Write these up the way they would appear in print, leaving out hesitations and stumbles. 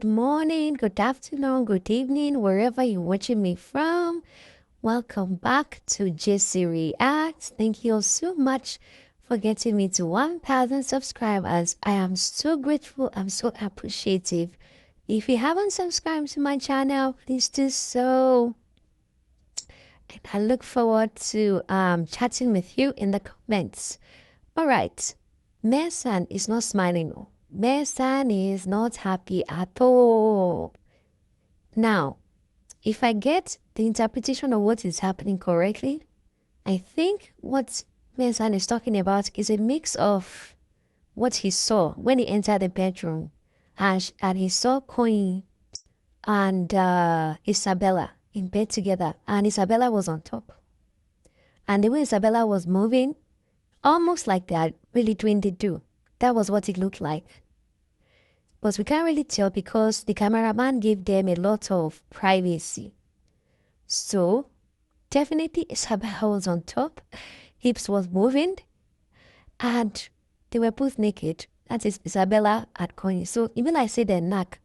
Good morning, good afternoon, good evening, wherever you're watching me from. Welcome back to JC React. Thank you so much for getting me to 1,000 subscribers. I am so grateful. I'm so appreciative. If you haven't subscribed to my channel, please do so. And I look forward to chatting with you in the comments. All right. Mensan is not smiling. Mensan is not happy at all. Now, if I get the interpretation of what is happening correctly, I think what Mensan is talking about is a mix of what he saw when he entered the bedroom and he saw Koyin and Isabella in bed together, and Isabella was on top. And the way Isabella was moving, almost like they are really doing the do. That was what it looked like. But we can't really tell because the cameraman gave them a lot of privacy. So, definitely Isabella was on top, hips was moving, and they were both naked. That is Isabella and Koyin. So, even I say their neck.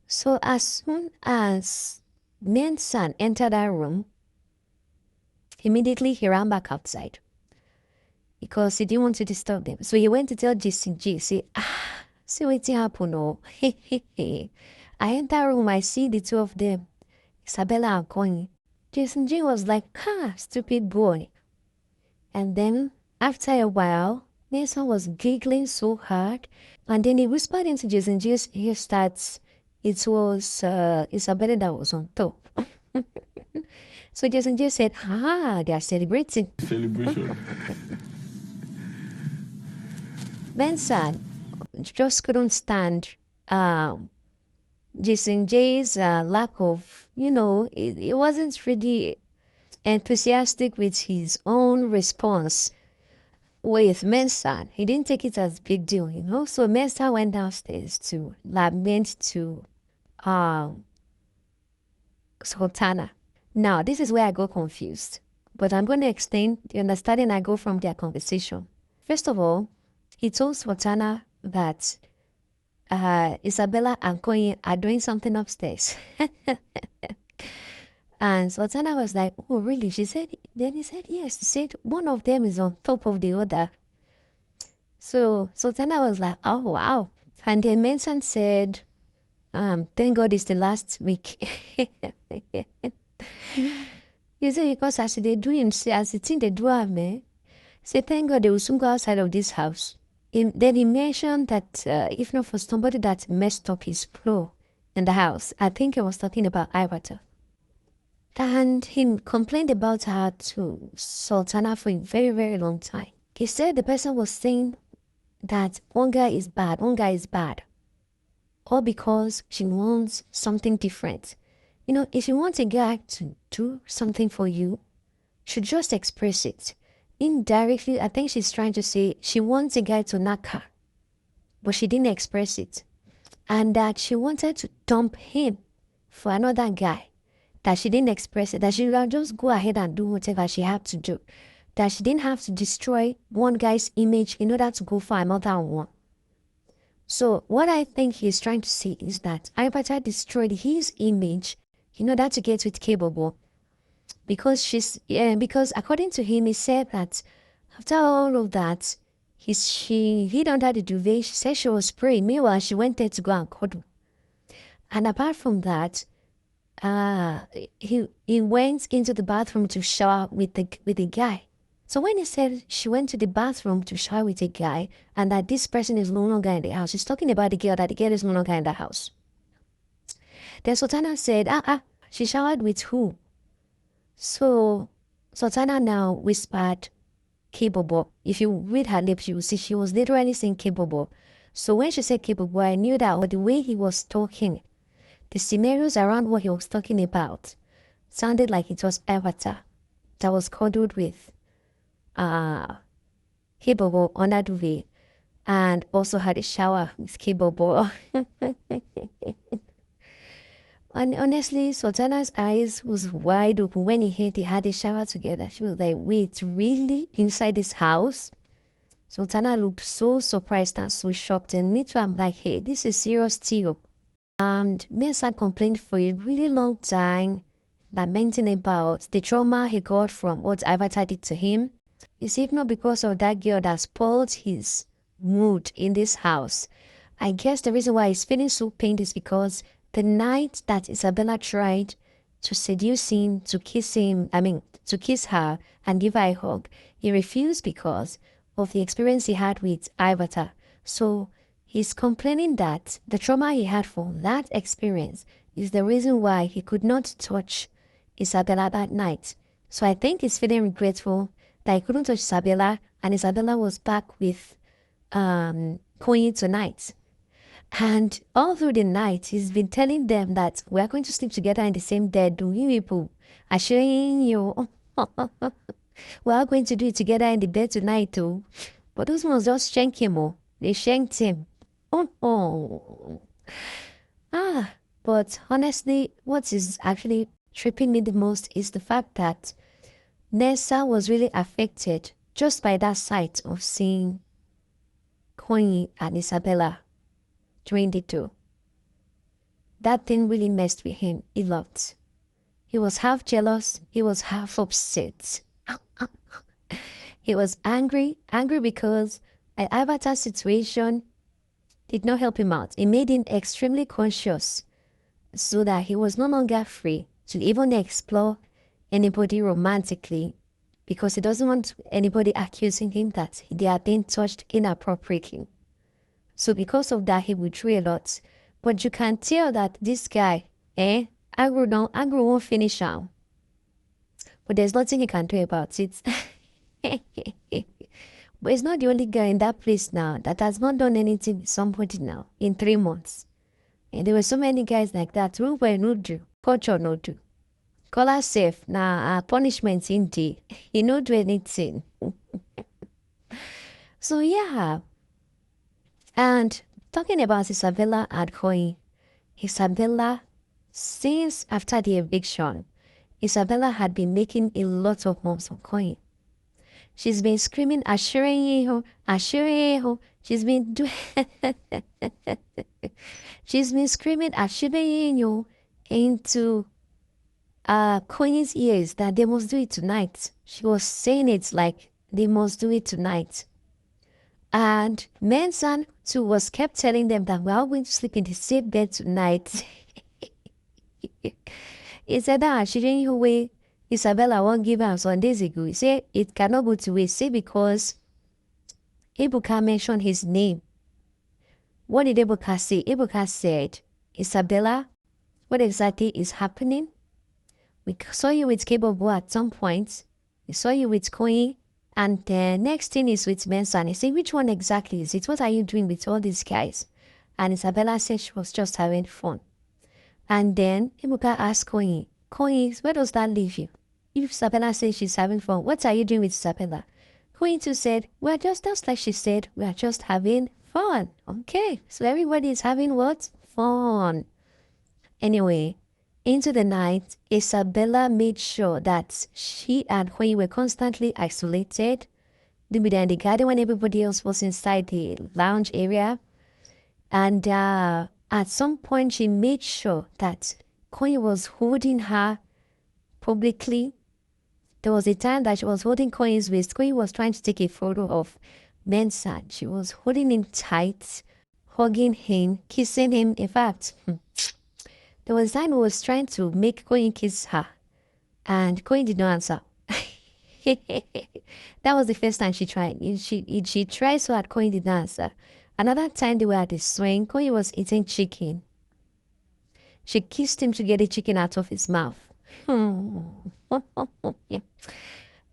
So, as soon as Mensan entered that room, immediately he ran back outside because he didn't want to disturb them. So he went to tell G, say, see what happened, oh. I enter room, I see the two of them, Isabella and Koyin. G was like, stupid boy. And then, after a while, Menson was giggling so hard, and then he whispered into G's ear that it was Isabella that was on top. So G said, they are celebrating. Celebration. Mensan just couldn't stand Jason J's lack of, it wasn't really enthusiastic with his own response with Mensan. He didn't take it as a big deal, So Mensan went downstairs to lament to Sultana. Now, this is where I go confused, but I'm going to explain the understanding I go from their conversation. First of all, he told Sultana that Isabella and Koyin are doing something upstairs. And Sultana was like, oh, really? She said, then he said, yes. He said, one of them is on top of the other. So Sultana was like, oh, wow. And then Menson said, thank God it's the last week. You say, because as they do him, as the thing they do have me, say, thank God they will soon go outside of this house. Then he mentioned that if not for somebody that messed up his floor in the house, I think he was talking about Ivata. And he complained about her to Sultana for a very, very long time. He said the person was saying that one guy is bad, all because she wants something different. If you want a guy to do something for you, you should just express it. Indirectly, I think she's trying to say she wants a guy to knock her, but she didn't express it. And that she wanted to dump him for another guy, that she didn't express it, that she would just go ahead and do whatever she had to do, that she didn't have to destroy one guy's image in order to go for another one. So what I think he's trying to say is that Ivata destroyed his image in order to get with Kobella. Because according to him, he said that after all of that, he hid under the duvet. She said she was praying. Meanwhile, she went there to go and cuddle. And apart from that, he went into the bathroom to shower with the guy. So when he said she went to the bathroom to shower with a guy and that this person is no longer in the house, he's talking about the girl, that the girl is no longer in the house. Then Sultana said, she showered with who? So Sultana now whispered Kobella. If you read her lips, you will see she was literally saying Kobella. So when she said Kobella, I knew that the way he was talking, the scenarios around what he was talking about, sounded like it was Ivata that was cuddled with Kobella under the duvet and also had a shower with Kobella. And honestly, Sultana's eyes was wide open when he heard they had a shower together. She was like, wait, really? Inside this house? Sultana looked so surprised and so shocked, and me too, I'm like, hey, this is serious deal. And Mensan complained for a really long time, lamenting about the trauma he got from what Ivata did to him. It's if not because of that girl that spoiled his mood in this house. I guess the reason why he's feeling so pained is because the night that Isabella tried to seduce him, to kiss her and give her a hug, he refused because of the experience he had with Ivata. So he's complaining that the trauma he had from that experience is the reason why he could not touch Isabella that night. So I think he's feeling regretful that he couldn't touch Isabella, and Isabella was back with Koyin tonight. And all through the night, he's been telling them that we are going to sleep together in the same bed. Do you people? Assuring you, we are going to do it together in the bed tonight too. But those ones just shanked him. Oh. They shanked him. Oh. But honestly, what is actually tripping me the most is the fact that Nessa was really affected just by that sight of seeing Koyin and Isabella during the two. That thing really messed with him a lot. He was half jealous, he was half upset. He was angry because Ivata's situation did not help him out. It made him extremely conscious so that he was no longer free to even explore anybody romantically because he doesn't want anybody accusing him that they are being touched inappropriately. So because of that, he withdrew a lot. But you can tell that this guy, angry won't finish out. But there's nothing he can do about it. But he's not the only guy in that place now that has not done anything with somebody now in 3 months. And there were so many guys like that. Who were no do, culture no do. Call us safe. Now, punishment in day. He no do anything. So yeah. And talking about Isabella and Koyin, Isabella, since after the eviction, Isabella had been making a lot of moves on Koyin. She's been screaming, assuring you. She's been doing, she's been screaming, assuring you into Koyin's ears that they must do it tonight. She was saying it like they must do it tonight. And Mensan too was kept telling them that we are going to sleep in the same bed tonight. He said that she didn't know where Isabella won't give her some days ago. He said it cannot go to waste. Say because Ebuka mentioned his name. What did Ebuka say? Ebuka said, Isabella, what exactly is happening? We saw you with Kobella at some point. We saw you with Koyin. And the next thing is with Menson. He said, which one exactly is it? What are you doing with all these guys? And Isabella said she was just having fun. And then Ebuka asked Koyin, where does that leave you? If Isabella says she's having fun, what are you doing with Isabella? Koyin too said, we're just like she said, we're just having fun. Okay, so everybody is having what? Fun. Anyway, into the night, Isabella made sure that she and Koyin were constantly isolated. They'd be there in the garden when everybody else was inside the lounge area. And at some point, she made sure that Koyin was holding her publicly. There was a time that she was holding Koyin's waist. Koyin was trying to take a photo of Mensan. She was holding him tight, hugging him, kissing him. In fact, there was a time who was trying to make Koyin kiss her, and Koyin did not answer. That was the first time she tried. She tried so hard, Koyin did not answer. Another time they were at the swing, Koyin was eating chicken. She kissed him to get the chicken out of his mouth.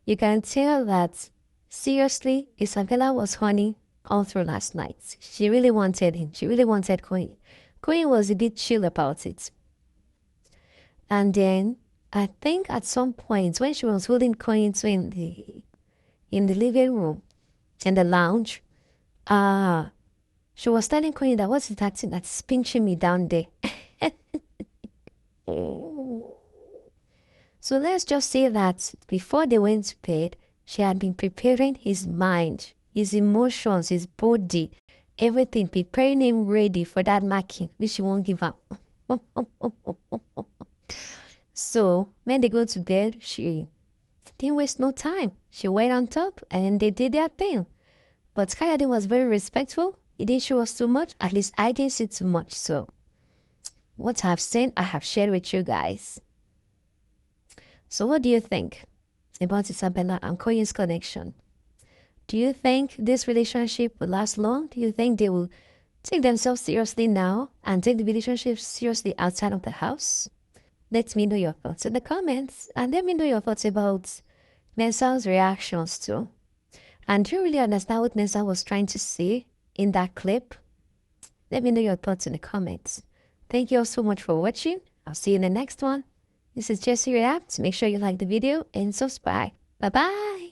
You can tell that, seriously, Isabella was horny all through last night. She really wanted him. She really wanted Koyin. Koyin was a bit chill about it. And then, I think at some point, when she was holding Koyin in the living room, in the lounge, she was telling Koyin that what's that thing that's pinching me down there? So let's just say that before they went to bed, she had been preparing his mind. his emotions, his body, everything, preparing him ready for that marking, which he won't give up. So when they go to bed, she didn't waste no time. She went on top and they did their thing. But Kayode was very respectful. He didn't show us too much. At least I didn't see too much. So what I've seen, I have shared with you guys. So what do you think about Isabella and Koyin's connection? Do you think this relationship will last long? Do you think they will take themselves seriously now and take the relationship seriously outside of the house? Let me know your thoughts in the comments, and let me know your thoughts about Mensan's reactions too. And do you really understand what Mensan was trying to say in that clip? Let me know your thoughts in the comments. Thank you all so much for watching. I'll see you in the next one. This is Jessie Reacts. Make sure you like the video and subscribe. Bye-bye.